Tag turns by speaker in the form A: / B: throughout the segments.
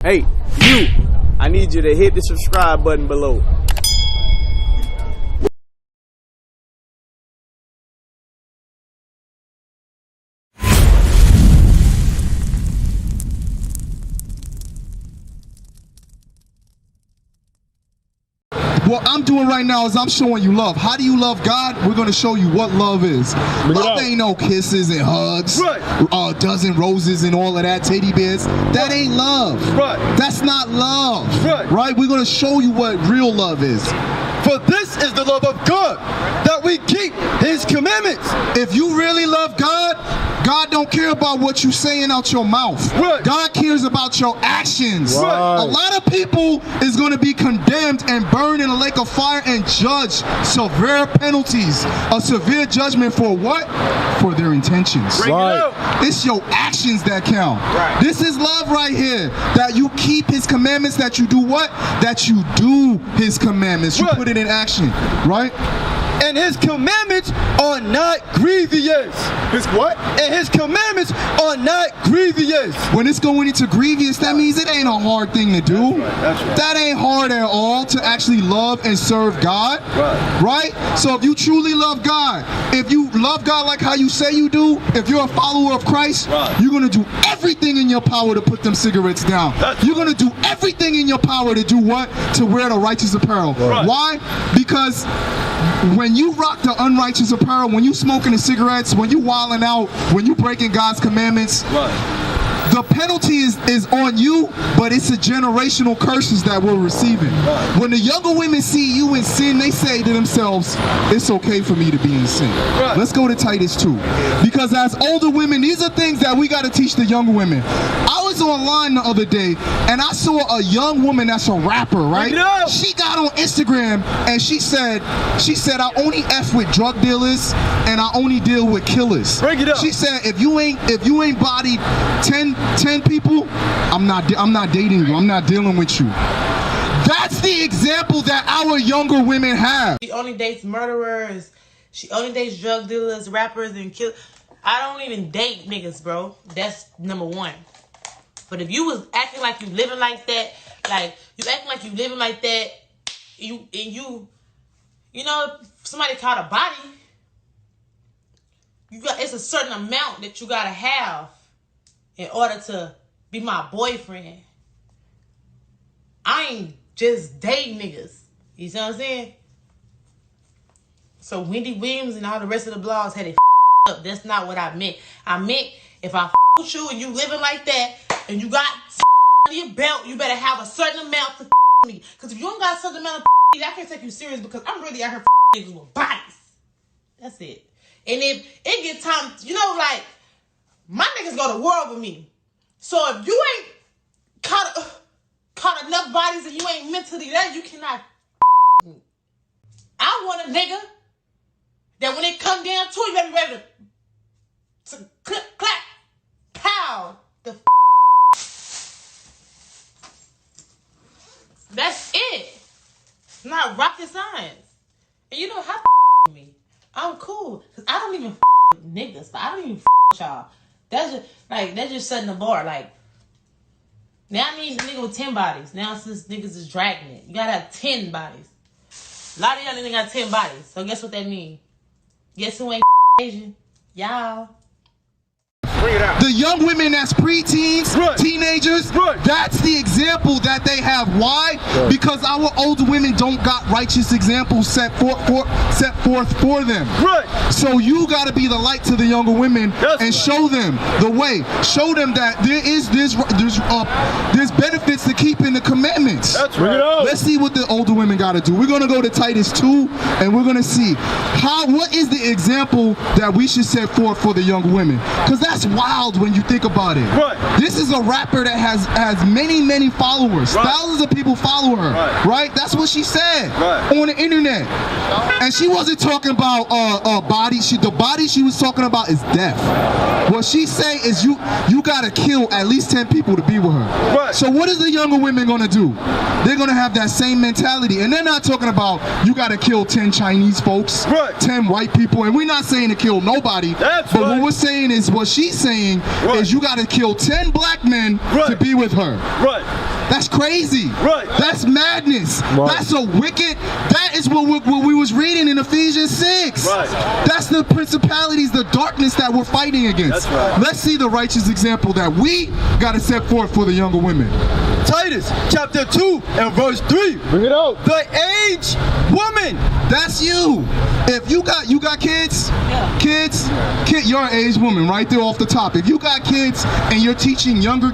A: Hey, you, I need you to hit the subscribe button below.
B: What I'm doing right now is I'm showing you love. How do you love God? We're going to show you what love is. Love ain't no kisses and hugs, a dozen roses and all of that, teddy bears. That ain't love. That's not love. Right? We're going to show you what real love is.
C: For this is the love of God, that we keep His commandments.
B: If you really love God, God don't care about what you saying out your mouth. God cares about your actions. A lot of people is going to be condemned and burned in a lake of fire and judged severe penalties. A severe judgment for what? For their intentions. It's your actions that count. This is love right here. That you keep His commandments, that you do what? That you do His commandments. You put it in action, right?
C: And His commandments are not grievous.
B: His what?
C: And His commandments are not grievous.
B: When it's going into grievous, that means it ain't a hard thing to do. That ain't hard at all to actually love and serve God. Right? So if you truly love God, if you love God like how you say you do, if you're a follower of Christ, you're going to do everything in your power to put them cigarettes down. You're going to do everything in your power to do what? To wear the righteous apparel. Why? Because when you rock the unrighteous apparel, when you smoking the cigarettes, when you wilding out, when you breaking God's commandments, the penalty is on you, but it's a generational curses that we're receiving. When the younger women see you in sin, they say to themselves, it's okay for me to be in sin. Let's go to Titus 2. Because as older women, these are things that we got to teach the younger women. I was online the other day, and I saw a young woman that's a rapper, right? She got on Instagram, and she said, I only F with drug dealers, and I only deal with killers. She said, if you ain't bodied 10 people, I'm not dating you. I'm not dealing with you. That's the example that our younger women have.
D: She only dates murderers. She only dates drug dealers, rappers, and killers. I don't even date niggas, bro. That's number one. But if you was acting like you living like that, you know, somebody caught a body, it's a certain amount that you gotta have in order to be my boyfriend. I ain't just dating niggas. You see what I'm saying? So Wendy Williams and all the rest of the blogs had it up. That's not what I meant. I meant if I with you and you living like that and you got on your belt, you better have a certain amount to me. Because if you don't got a certain amount of I can't take you serious because I'm really out here niggas with bodies. That's it. And if it get time, you know, like, my niggas go to war with me. So if you ain't caught enough bodies and you ain't mentally there, you cannot me. I want a nigga that when it come down to it, you better be ready to click, clap, pow, the That's it. It's not rocket science. And you don't have to me. I'm cool. Cause I don't even with niggas. I don't even with y'all. That's just setting the bar. Like, now I need a nigga with 10 bodies. Now since niggas is dragging it, you gotta have 10 bodies. A lot of y'all niggas got 10 bodies. So guess what that means? Guess who ain't Asian? Y'all.
B: The young women that's preteens, teenagers, that's the example that they have. Why? Because our older women don't got righteous examples set forth for them. So you got to be the light to the younger women and show them the way. Show them that there's benefits to keeping the commandments. Let's see what the older women got to do. We're going to go to Titus 2 and we're going to see what is the example that we should set forth for the younger women. Because that's wild when you think about it. This is a rapper that has many followers. Thousands of people follow her. That's what she said on the internet. And she wasn't talking about body. The body she was talking about is death. What she say is you gotta kill at least 10 people to be with her. So what is the younger women gonna do? They're gonna have that same mentality. And they're not talking about you gotta kill 10 Chinese folks, 10 white people. And we're not saying to kill nobody. But what we're saying is, what she's saying is you gotta kill 10 black men to be with her. That's crazy.
C: Right.
B: That's madness.
A: Right.
B: That's a wicked. That is what we was reading in Ephesians 6.
C: Right.
B: That's the principalities, the darkness that we're fighting against.
C: That's right.
B: Let's see the righteous example that we got to set forth for the younger women.
C: Titus chapter 2 and verse 3.
A: Bring it out.
C: The aged woman.
B: That's you. If you got kids,
D: Yeah.
B: you're an aged woman right there off the top. If you got kids and you're teaching younger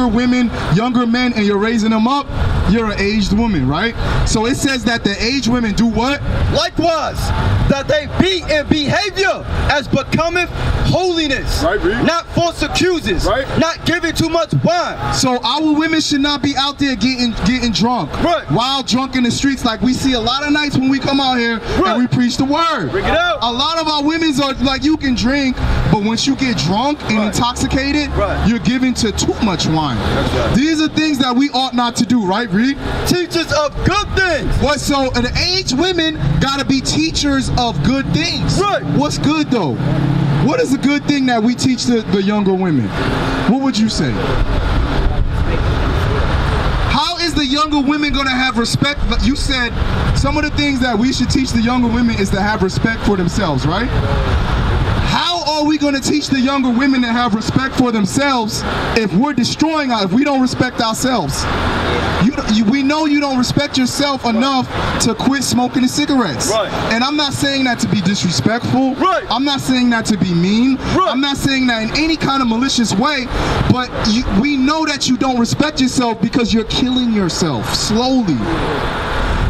B: women, younger men, and you're raising them up, you're an aged woman, right? So it says that the aged women do what?
C: Likewise, that they be in behavior as becometh holiness.
A: Right, read.
C: Not false accusers.
A: Right.
C: Not giving too much wine.
B: So our women should not be out there getting drunk.
C: Right.
B: Wild drunk in the streets like we see a lot of nights when we come out here
C: Right.
B: and we preach the word.
C: Bring it out.
B: A lot of our women's are like, you can drink, but once you get drunk and
C: Right.
B: intoxicated,
C: Right.
B: you're given to too much wine.
C: That's right.
B: These are things that we ought not to do, right, Reed?
C: Teachers of good things.
B: What? So the aged women gotta be teachers of good things.
C: Right.
B: What's good though? What is a good thing that we teach the younger women? What would you say? How is the younger women gonna have respect? You said some of the things that we should teach the younger women is to have respect for themselves, right? How are we going to teach the younger women to have respect for themselves if we're destroying if we don't respect ourselves? We know you don't respect yourself enough to quit smoking the cigarettes.
C: Right.
B: And I'm not saying that to be disrespectful.
C: Right.
B: I'm not saying that to be mean.
C: Right.
B: I'm not saying that in any kind of malicious way, but we know that you don't respect yourself because you're killing yourself slowly.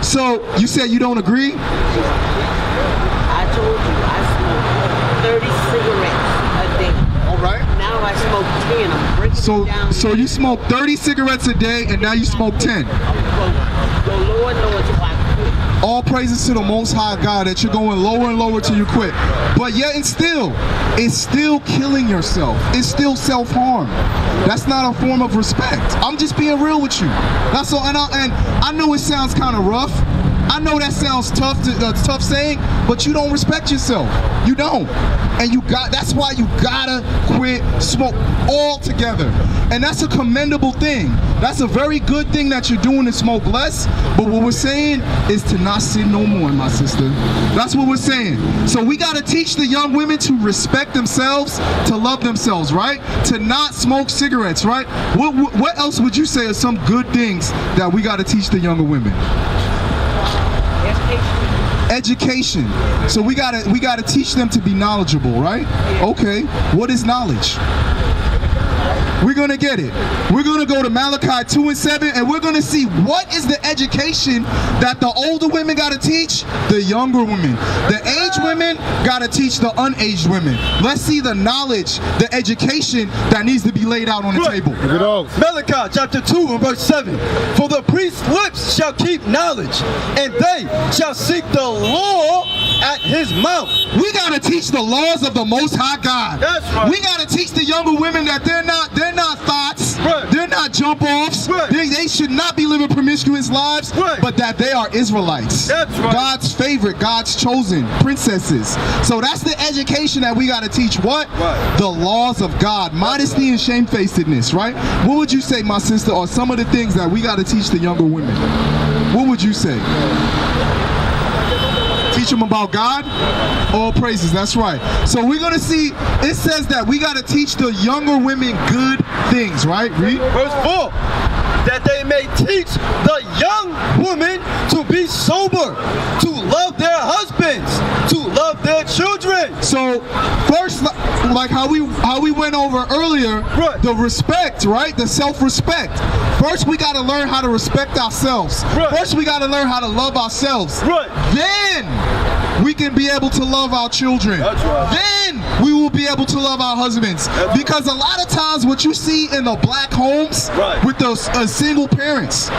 B: So you said you don't agree?
E: I told you I smoke 30 cigarettes a day.
B: All right.
E: Now I smoke 10. I'm breaking it down.
B: So you smoke 30 cigarettes a day and now you smoke 10.
E: The Lord knows if I quit.
B: All praises to the Most High God that you're going lower and lower till you quit. But yet and still, it's still killing yourself. It's still self-harm. That's not a form of respect. I'm just being real with you. That's all. And I know it sounds kind of rough. I know that sounds tough, tough saying, but you don't respect yourself. You don't. And that's why you gotta quit smoke altogether. And that's a commendable thing. That's a very good thing that you're doing to smoke less. But what we're saying is to not sin no more, my sister. That's what we're saying. So we gotta teach the young women to respect themselves, to love themselves, right? To not smoke cigarettes, right? What else would you say are some good things that we gotta teach the younger women? Education. So we gotta teach them to be knowledgeable, right? Okay. What is knowledge? We're gonna get it. We're gonna go to Malachi 2 and 7, and we're gonna see what is the education that the older women gotta teach the younger women. The aged women gotta teach the unaged women. Let's see the knowledge, the education that needs to be laid out on the table.
C: Malachi chapter 2 and verse 7. For the priest's lips shall keep knowledge, and they shall seek the law at his mouth.
B: We gotta teach the laws of the Most High God.
C: That's right.
B: We gotta teach the younger women that they're not thoughts.
C: Right.
B: They're not jump offs.
C: Right.
B: They should not be living promiscuous lives.
C: Right.
B: But that they are Israelites.
C: That's right.
B: God's favorite, God's chosen princesses. So that's the education that we gotta teach. What?
C: Right.
B: The laws of God, modesty and shamefacedness. Right? What would you say, my sister, are some of the things that we gotta teach the younger women? What would you say? Teach them about God? All praises, that's right. So we're going to see, it says that we got to teach the younger women good things, right? Read.
C: Verse 4. That they may teach the young women to be sober, to love their husbands, to love their children.
B: So first, like how we went over earlier,
C: Right.
B: the respect, right? The self-respect. First, we got to learn how to respect ourselves.
C: Right.
B: First, we got to learn how to love ourselves.
C: Right.
B: Then we can be able to love our children.
C: That's right.
B: Then we will be able to love our husbands.
C: That's
B: Because a lot of times what you see in the black homes
C: Right.
B: with those single parents,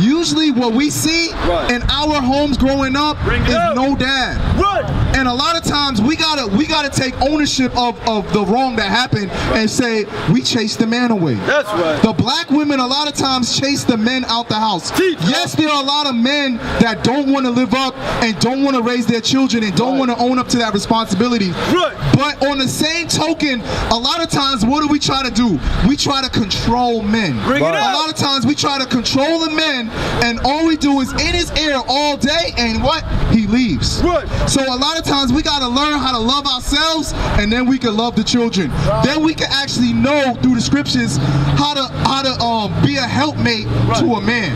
B: usually what we see
C: Right.
B: in our homes growing up
C: Bring it
B: is
C: up.
B: no dad.
C: Right.
B: And a lot of times we gotta take ownership of the wrong that happened and say we chased the man away.
C: That's right.
B: The black women a lot of times chase the men out the house. Yes, there are a lot of men that don't want to live up and don't want to raise their children and don't want to own up to that responsibility.
C: Right.
B: But on the same token, a lot of times what do we try to do? We try to control men.
C: Bring it
B: A
C: out.
B: lot of times we try to control the men, and all we do is in his ear all day, and what? He leaves.
C: Right.
B: So a lot of times we gotta learn how to love ourselves, and then we can love the children. Then we can actually know through the scriptures how to be a helpmate to a man.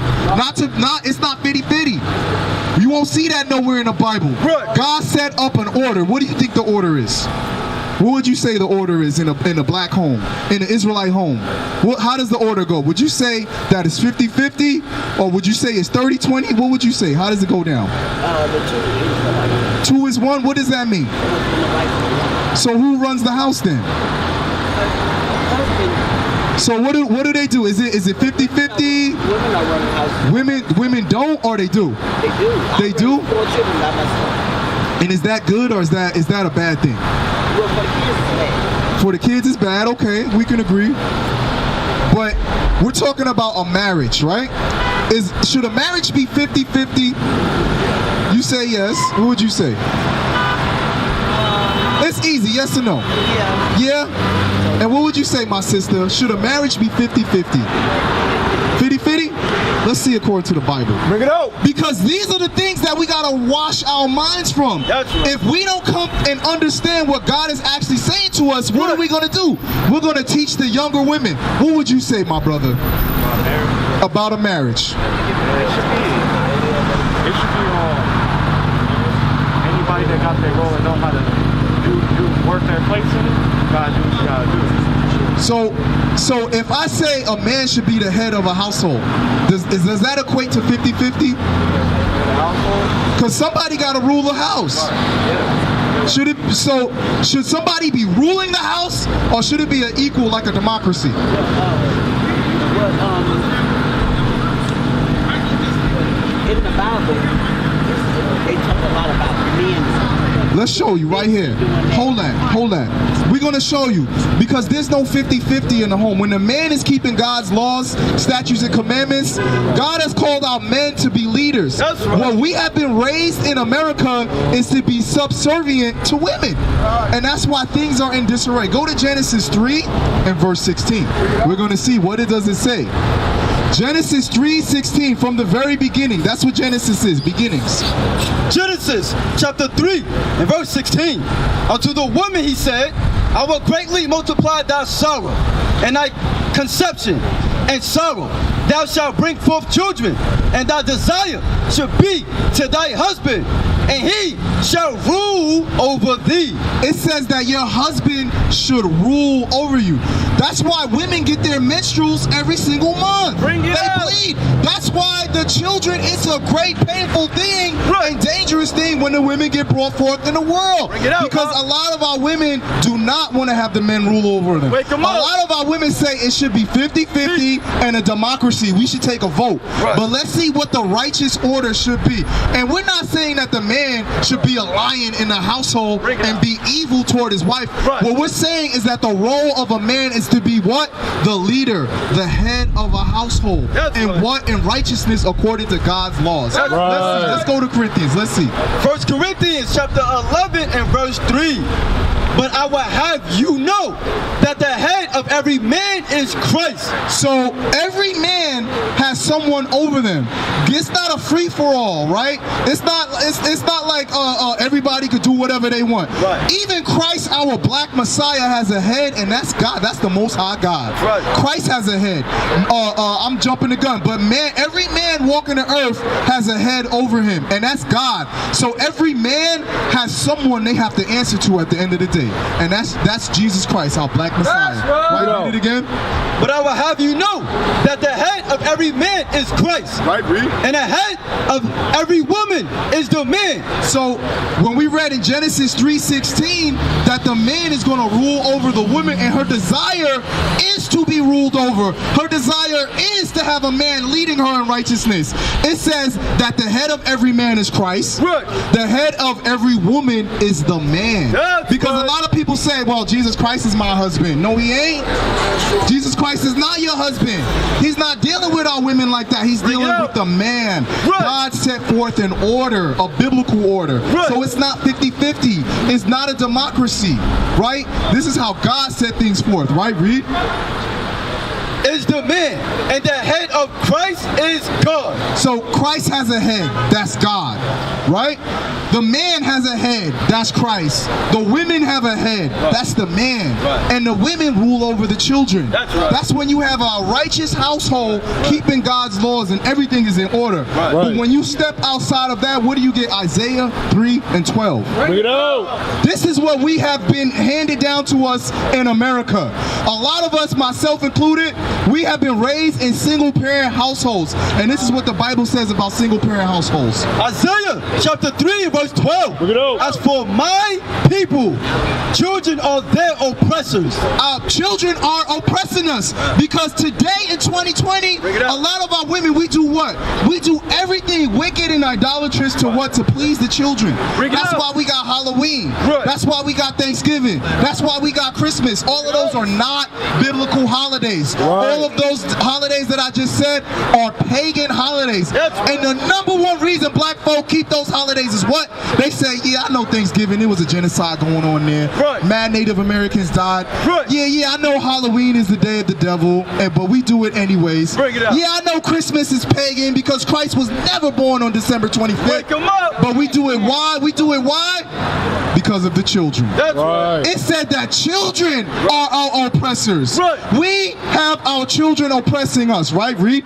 B: It's not 50-50. You won't see that nowhere in the Bible.
C: Right.
B: God set up an order. What do you think the order is? What would you say the order is in a black home, in an Israelite home? How does the order go? Would you say that it's 50-50, or would you say it's 30-20? What would you say? How does it go down?
E: The 2 is
B: 2 is 1. What does that mean? So who runs the house then?
E: husband.
B: So what do they do? Is it 50-50?
E: Women are running houses.
B: Women don't, or they do?
E: They do.
B: They do?
E: 4 children by myself.
B: And is that good, or is that a bad thing?
E: Well, for the kids, it's bad.
B: For the kids, it's bad. Okay, we can agree. But we're talking about a marriage, right? Should a marriage be 50-50? You say yes. What would you say? It's easy, yes or no?
E: Yeah.
B: Yeah? And what would you say, my sister? Should a marriage be 50-50? 50-50? Let's see according to the Bible.
C: Bring it out.
B: Because these are the things that we gotta wash our minds from.
C: That's right.
B: If we don't come and understand what God is actually saying to us, what are we gonna do? We're gonna teach the younger women. What would you say, my brother? About a marriage.
F: It should be anybody that got their role and know how to do work their place in it, gotta do what you gotta do.
B: So if I say a man should be the head of a household, does that equate to 50-50? Because somebody gotta rule the house. Should somebody be ruling the house, or should it be an equal like a democracy?
E: In the Bible, they talk a lot about men.
B: Let's show you right here. Hold on. We're going to show you, because there's no 50-50 in the home. When the man is keeping God's laws, statutes, and commandments, God has called our men to be leaders.
C: That's right.
B: What we have been raised in America is to be subservient to women. And that's why things are in disarray. Go to Genesis 3 and verse 16. We're going to see what it does say. Genesis 3:16, from the very beginning. That's what Genesis is, beginnings.
C: Genesis chapter 3 and verse 16. Unto the woman he said, I will greatly multiply thy sorrow and thy conception and sorrow. Thou shalt bring forth children, and thy desire shall be to thy husband, and he shall rule over thee.
B: It says that your husband should rule over you. That's why women get their menstruals every single month.
C: Bring it
B: They
C: out.
B: bleed. That's why the children, it's a great painful thing and dangerous thing when the women get brought forth in the world.
C: Bring it out,
B: because
C: Pop.
B: a lot of our women do not want to have the men rule over them.
C: Wake 'em
B: a
C: up.
B: lot of our women say it should be 50-50 and a democracy. We should take a vote.
C: Right.
B: But let's see what the righteous order should be. And we're not saying that the man should be a lion in the household
C: Bring it
B: and
C: out.
B: be evil toward his wife.
C: Right.
B: What we're saying is that the role of a man is to be what? The leader, the head of a household.
C: That's
B: and
C: right.
B: what? In righteousness according to God's laws.
C: That's
F: right.
B: Let's go to Corinthians. Let's see.
C: 1 Corinthians chapter 11 and verse 3. But I will have you know that the head of every man is Christ.
B: So every man has someone over them. It's not a free for all, right? It's not like everybody could do whatever they want.
C: Right.
B: Even Christ, our black Messiah, has a head, and that's God. That's the Most High God.
C: Right.
B: Christ has a head. I'm jumping the gun, but every man walking the earth has a head over him, and that's God. So every man has someone they have to answer to at the end of the day. And that's Jesus Christ, our black Messiah.
C: That's right.
B: Read it again.
C: But I will have you know that the head of every man is Christ.
A: Right, read.
C: And the head of every woman is the man.
B: So when we read in Genesis 3:16 that the man is going to rule over the woman and her desire is to be ruled over. Her desire is to have a man leading her in righteousness. It says that the head of every man is Christ.
C: Right.
B: The head of every woman is the man.
C: That's
B: Because
C: right.
B: a lot of people say, well, Jesus Christ is my husband. No, he ain't. Jesus Christ is not your husband. He's not dealing with our women like that. He's dealing
C: out.
B: with the man.
C: Right.
B: God set forth an order, a biblical order.
C: Right.
B: So it's not 50-50. It's not a democracy, right? This is how God set things forth, right? Read.
C: Is the man, and the head of Christ is God.
B: So Christ has a head, that's God, right? The man has a head, that's Christ. The women have a head, that's the man.
C: Right.
B: And the women rule over the children.
C: That's right.
B: That's when you have a righteous household keeping God's laws and everything is in order.
C: Right.
B: But when you step outside of that, what do you get? Isaiah 3:12.
F: Bring it out.
B: This is what we have been handed down to us in America. A lot of us, myself included, we have been raised in single parent households. And this is what the Bible says about single parent households.
C: Isaiah chapter 3 verse 12.
F: Bring it out.
C: As for my people, children are their oppressors.
B: Our children are oppressing us because today in 2020,
C: it
B: a
C: up.
B: lot of our women, we do what? We do everything wicked and idolatrous to what? To please the children.
C: Bring it
B: That's
C: up.
B: why we got Halloween.
C: Right.
B: That's why we got Thanksgiving. That's why we got Christmas. All of those are not biblical holidays. All of those holidays that I just said are pagan holidays.
C: That's
B: And the number one reason black folk keep those holidays is what? They say, yeah, I know Thanksgiving, there was a genocide going on there.
C: Right.
B: Mad Native Americans died.
C: Right.
B: Yeah, I know Halloween is the day of the devil, but we do it anyways.
C: Bring it out.
B: Yeah, I know Christmas is pagan because Christ was never born on December 25th.
C: Wake 'em up.
B: But we do it why? We do it why? Because of the children.
C: That's right.
B: It said that children are our oppressors.
C: Right.
B: We have our children oppressing us, right? Read.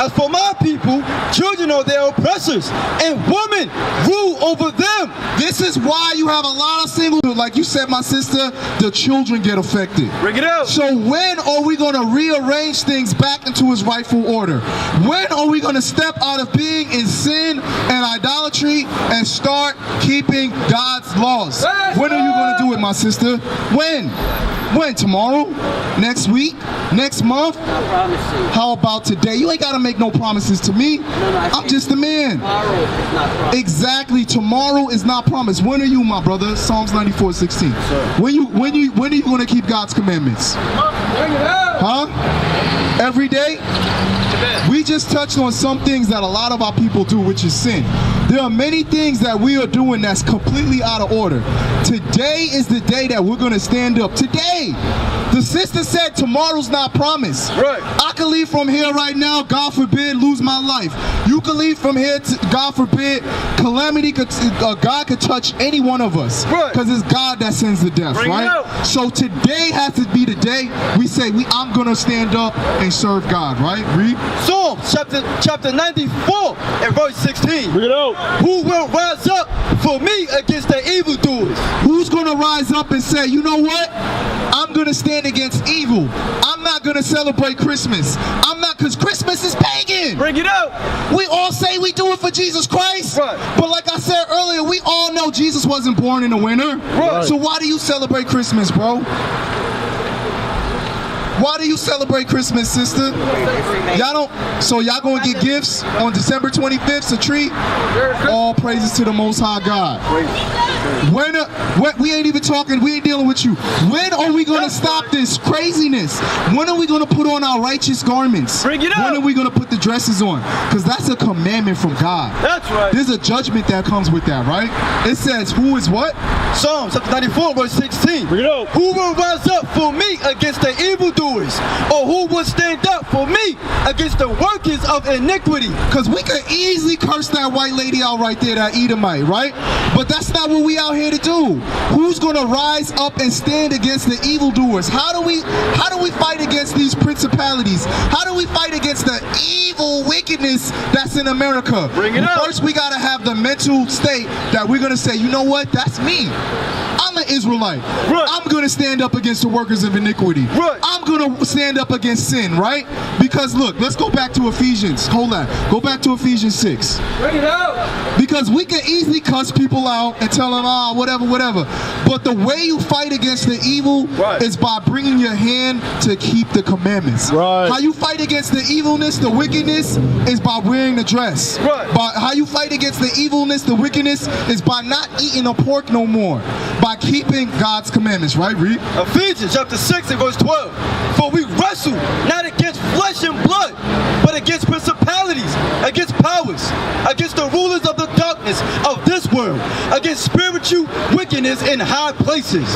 C: As for my people, children are their oppressors, and women rule over them.
B: This is why you have a lot of single, like you said, my sister, the children get affected.
C: Bring it out.
B: So when are we going to rearrange things back into its rightful order? When are we going to step out of being in sin and idolatry and start keeping God's laws? When are you going to do it, my sister? When? When? Tomorrow? Next week? Next month?
E: I promise you.
B: How about today? You ain't got to make no promises to me. I'm just a man.
E: Tomorrow is not promised.
B: Exactly. Tomorrow is not promised. When are you, my brother? Psalms 94:16. When are you going to keep God's commandments? Huh? Every day? We just touched on some things that a lot of our people do, which is sin. There are many things that we are doing that's completely out of order. Today is the day that we're going to stand up. Today. The sister said tomorrow's not promised.
C: Right.
B: I could leave from here right now, God forbid, lose my life. You could leave from here, God forbid, calamity, God could touch any one of us.
C: Right.
B: Because it's God that sends the death,
C: Bring it
B: right?
C: out.
B: So today has to be the day we say, I'm going to stand up and serve God, right? Read.
C: Psalms chapter 94 and verse 16.
F: Bring it out.
C: Who will rise up for me against the evildoers?
B: Who's going to rise up and say, you know what? I'm going to stand against evil. I'm not going to celebrate Christmas. I'm not, because Christmas is pagan.
C: Bring it out.
B: We all say we do it for Jesus Christ.
C: Right.
B: But like I said earlier, we all know Jesus wasn't born in the winter.
C: Right.
B: So why do you celebrate Christmas, bro? Why do you celebrate Christmas, sister? Y'all don't, so y'all gonna get gifts on December 25th, a tree? All praises to the Most High God. When we ain't even talking, we ain't dealing with you. When are we gonna stop this craziness? When are we gonna put on our righteous garments?
C: Bring it up.
B: When are we gonna put the dresses on? Because that's a commandment from God.
C: That's right.
B: There's a judgment that comes with that, right? It says, who is what?
C: Psalms chapter 94 verse 16.
F: Bring it out.
C: Who will rise up for me against the evildoers? Or who will stand up for me against the workers of iniquity?
B: Because we could easily curse that white lady out right there, that Edomite, right? But that's not what we out here to do. Who's going to rise up and stand against the evildoers? How do we fight against these principalities? How do we fight against the evil wickedness that's in America?
C: Bring it up.
B: First, we got to have the mental state that we're going to say, you know what? That's me. I'm I'm an Israelite.
C: Right.
B: I'm going to stand up against the workers of iniquity.
C: Right.
B: I'm going to stand up against sin, right? Because look, let's go back to Ephesians. Hold on. Go back to Ephesians 6.
C: Bring it out.
B: Because we can easily cuss people out and tell them, whatever. But the way you fight against the evil
C: Right.
B: is by bringing your hand to keep the commandments.
F: Right.
B: How you fight against the evilness, the wickedness, is by wearing the dress.
C: Right.
B: By how you fight against the evilness, the wickedness, is by not eating the pork no more. By keeping God's commandments, right? Read.
C: Ephesians chapter 6 and verse 12. For we wrestle not against flesh and blood, but against principalities, against powers, against the rulers of the darkness of this world, against spiritual wickedness in high places.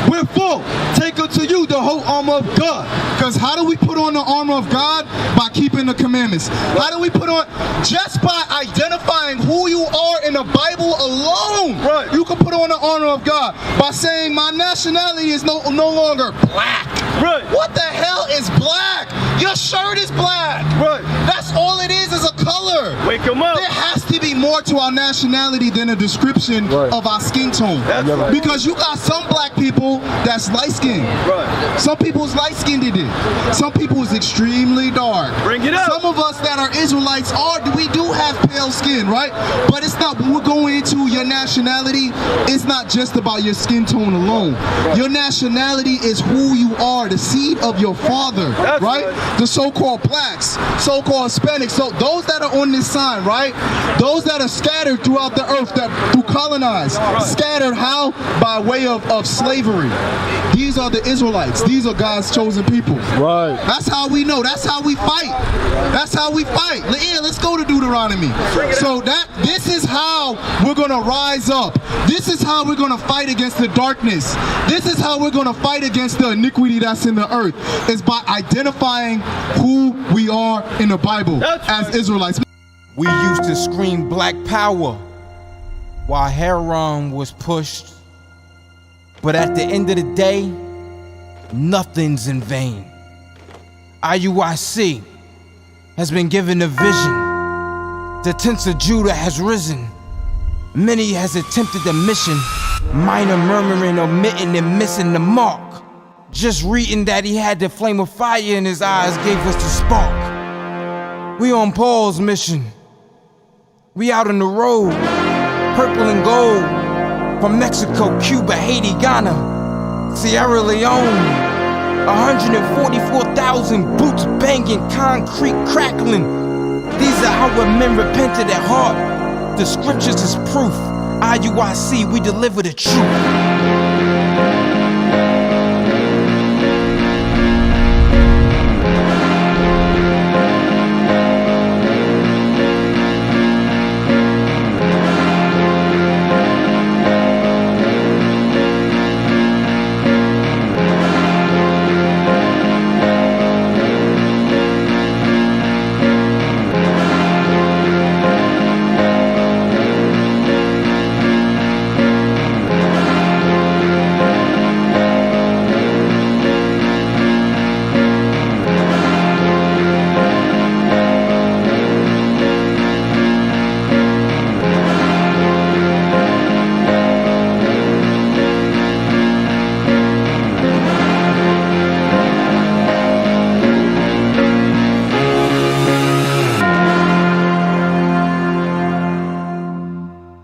C: Wherefore, take unto you the whole armor of God.
B: Because how do we put on the armor of God? By keeping the commandments. How do we put on? Just by identifying who you are in the Bible alone.
C: Right.
B: You can put on the armor of God by saying my nationality is no longer black.
C: Right.
B: What the hell is black? Your shirt is black.
C: Right.
B: That's all it is a color.
C: Wake him up.
B: There has to be more to our nationality than a description of our skin tone.
C: That's right.
B: Because you got some black people that's light-skinned.
C: Right.
B: Some people is light-skinned in it. Some people is extremely dark.
C: Bring it up.
B: Some of us that are Israelites we do have pale skin, right? But it's not, when we're going into your nationality, it's not just about your skin tone alone.
C: Right.
B: Your nationality is who you are, the seed of your father,
C: That's
B: right?
C: right.
B: The so-called blacks, so-called Hispanics. So those that are on this sign, right? Those that are scattered throughout the earth, that through colonized, scattered how? By way of slavery. These are the Israelites. These are God's chosen people.
F: Right.
B: That's how we know. That's how we fight. That's how we fight. Yeah, let's go to Deuteronomy. So this is how we're going to rise up. This is how we're going to fight against the darkness. This is how we're going to fight against the iniquity that's in the earth. Is by identifying who we are in the Bible as Israelites.
G: We used to scream black power while Heron was pushed. But at the end of the day, nothing's in vain. IUIC has been given a vision. The tents of Judah has risen. Many has attempted the mission. Minor murmuring, omitting, and missing the mark. Just reading that he had the flame of fire in his eyes gave us the spark. We on Paul's mission. We out on the road, purple and gold. From Mexico, Cuba, Haiti, Ghana, Sierra Leone. 144,000 boots banging, concrete crackling. These are how men repented at heart. The scriptures is proof. IUIC, we deliver the truth.